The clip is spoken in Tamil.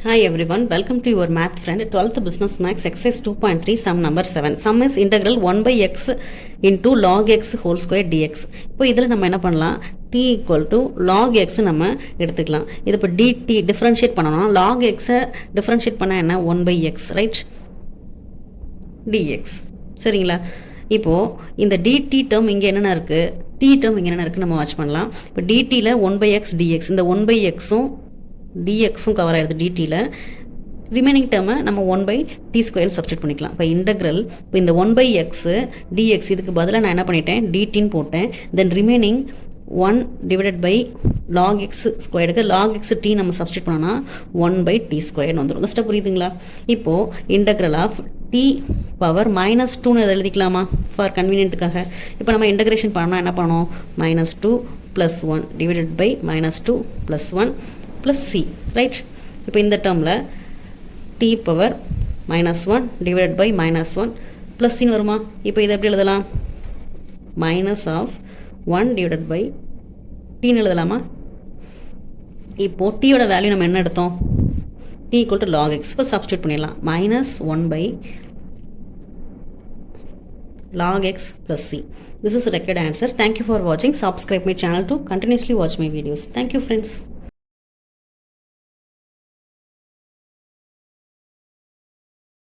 Hi everyone, welcome to your math friend 12th business max exercise 2.3 sum number 7. Sum is integral 1 by x into log x whole square dx. இப்போ இதில் நம்ம என்ன பண்ணலாம், t equal to log x நம்ம எடுத்துக்கலாம். இது இப்போ dt differentiate பண்ணணும். log x differentiate பண்ண என்ன 1 by x right dx. சரிங்களா? இப்போ இந்த dt term இங்கே என்னென்ன இருக்குது, t term இங்கே என்னென்ன இருக்குது நம்ம வாட்ச் பண்ணலாம். இப்போ dtல 1 by x dx, இந்த 1 by xும் dxும் கவர் ஆகிடுது dtல. ரிமைனிங் டேர்மை நம்ம 1 by t ஸ்கொயர் சப்ஸ்டியூட் பண்ணிக்கலாம். இப்போ இன்டெக்ரல் இப்போ இந்த 1 by x dx இதுக்கு பதிலாக நான் என்ன பண்ணிட்டேன், dtன்னு போட்டேன். Then remaining 1 divided by log x ஸ்கொயருக்கு log x t நம்ம சப்ஸ்டியூட் பண்ணோன்னா 1 by t ஸ்கொயர்னு வந்துடும். இந்த ஸ்டெப் புரியுதுங்களா? இப்போது இன்டெக்ரல் ஆஃப் t பவர் -2ன்னு எதை எழுதிக்கலாமா ஃபார் கன்வீனியன்ட்டுக்காக. இப்போ நம்ம இன்டெகிரேஷன் பண்ணால் என்ன பண்ணோம், -2 + 1 divided by -2 + 1 plus c right. இப்போ இந்த டேர்மில் t power -1 divided by -1 plus c வருமா. இப்போ இதை எப்படி எழுதலாம், minus of 1 divided by t எழுதலாமா. இப்போ t யோட வேல்யூ நம்ம என்ன எடுத்தோம், t equal to log x. இப்போ சப்ஸ்டியூட் பண்ணிடலாம், -1 by log x plus c. This is the required answer. Thank you for watching. Subscribe my channel to continuously watch my videos. Thank you friends.